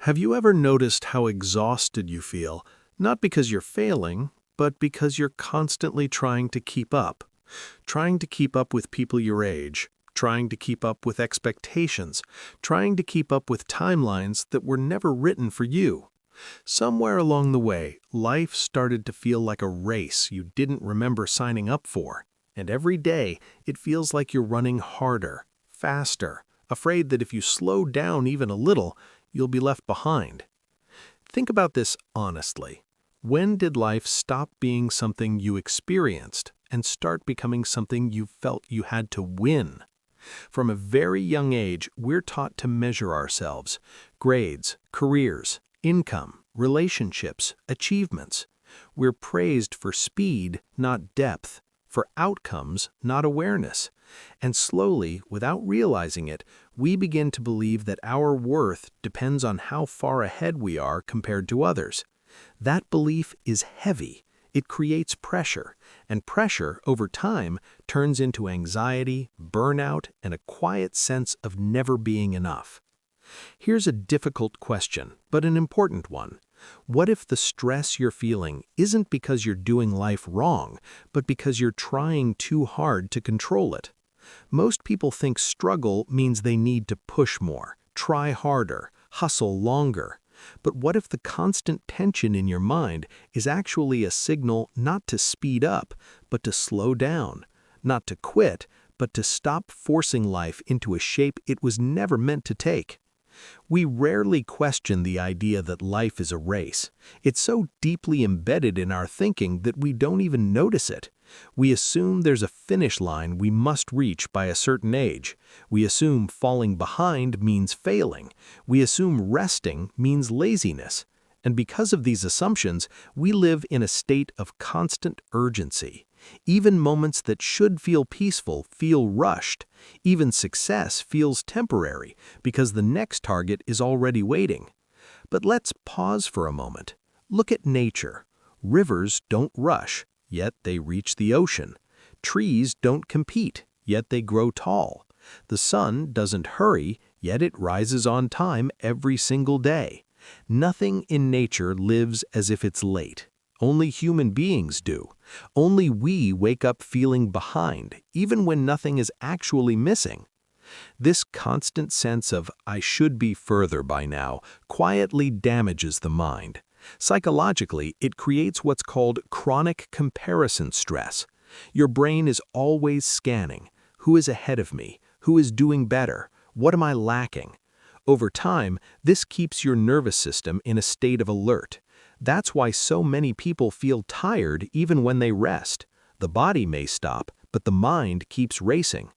Have you ever noticed how exhausted you feel, not because you're failing, but because you're constantly trying to keep up? Trying to keep up with people your age, trying to keep up with expectations, trying to keep up with timelines that were never written for you. Somewhere along the way, life started to feel like a race you didn't remember signing up for. And every day, it feels like you're running harder, faster, afraid that if you slow down even a little, you'll be left behind. Think about this honestly. When did life stop being something you experienced and start becoming something you felt you had to win? From a very young age, we're taught to measure ourselves: grades, careers, income, relationships, achievements. We're praised for speed, not depth, for outcomes, not awareness. And slowly, without realizing it, we begin to believe that our worth depends on how far ahead we are compared to others. That belief is heavy. It creates pressure, and pressure, over time, turns into anxiety, burnout, and a quiet sense of never being enough. Here's a difficult question, but an important one. What if the stress you're feeling isn't because you're doing life wrong, but because you're trying too hard to control it? Most people think struggle means they need to push more, try harder, hustle longer. But what if the constant tension in your mind is actually a signal not to speed up, but to slow down, not to quit, but to stop forcing life into a shape it was never meant to take? We rarely question the idea that life is a race. It's so deeply embedded in our thinking that we don't even notice it. We assume there's a finish line we must reach by a certain age. We assume falling behind means failing. We assume resting means laziness. And because of these assumptions, we live in a state of constant urgency. Even moments that should feel peaceful feel rushed. Even success feels temporary because the next target is already waiting. But let's pause for a moment. Look at nature. Rivers don't rush, yet they reach the ocean. Trees don't compete, yet they grow tall. The sun doesn't hurry, yet it rises on time every single day. Nothing in nature lives as if it's late. Only human beings do. Only we wake up feeling behind, even when nothing is actually missing. This constant sense of "I should be further by now" quietly damages the mind. Psychologically, it creates what's called chronic comparison stress. Your brain is always scanning. Who is ahead of me? Who is doing better? What am I lacking? Over time, this keeps your nervous system in a state of alert. That's why so many people feel tired even when they rest. The body may stop, but the mind keeps racing.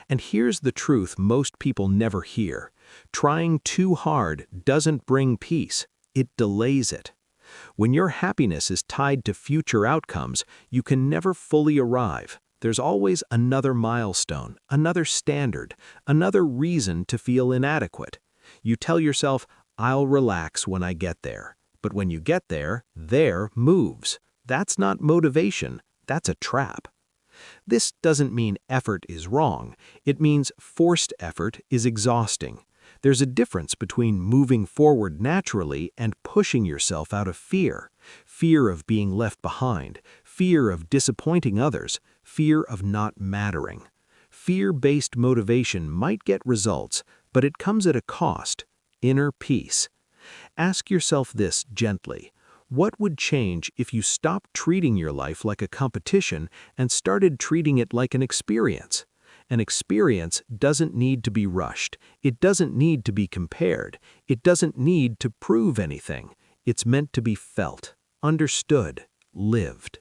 And here's the truth most people never hear. Trying too hard doesn't bring peace. It delays it. When your happiness is tied to future outcomes, you can never fully arrive. There's always another milestone, another standard, another reason to feel inadequate. You tell yourself, "I'll relax when I get there." But when you get there moves. That's not motivation, that's a trap. This doesn't mean effort is wrong. It means forced effort is exhausting. There's a difference between moving forward naturally and pushing yourself out of fear. Fear of being left behind, fear of disappointing others, fear of not mattering. Fear-based motivation might get results, but it comes at a cost: inner peace. Ask yourself this gently. What would change if you stopped treating your life like a competition and started treating it like an experience? An experience doesn't need to be rushed. It doesn't need to be compared. It doesn't need to prove anything. It's meant to be felt, understood, lived.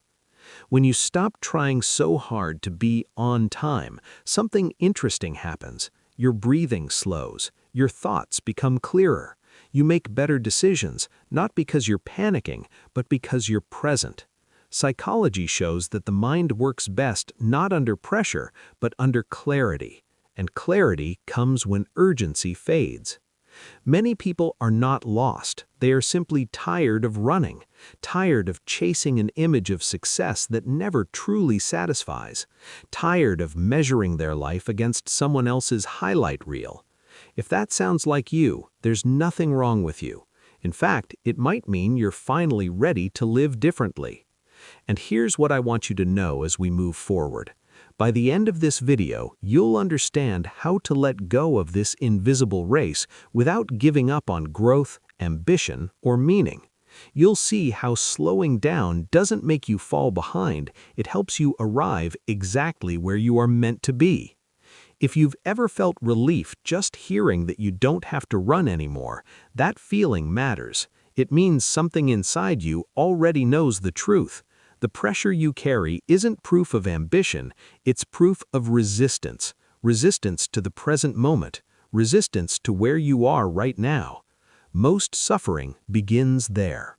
When you stop trying so hard to be on time, something interesting happens. Your breathing slows. Your thoughts become clearer. You make better decisions, not because you're panicking, but because you're present. Psychology shows that the mind works best not under pressure, but under clarity. And clarity comes when urgency fades. Many people are not lost. They are simply tired of running, tired of chasing an image of success that never truly satisfies, tired of measuring their life against someone else's highlight reel. If that sounds like you, there's nothing wrong with you. In fact, it might mean you're finally ready to live differently. And here's what I want you to know as we move forward. By the end of this video, you'll understand how to let go of this invisible race without giving up on growth, ambition, or meaning. You'll see how slowing down doesn't make you fall behind, it helps you arrive exactly where you are meant to be. If you've ever felt relief just hearing that you don't have to run anymore, that feeling matters. It means something inside you already knows the truth. The pressure you carry isn't proof of ambition, it's proof of resistance. Resistance to the present moment, resistance to where you are right now. Most suffering begins there.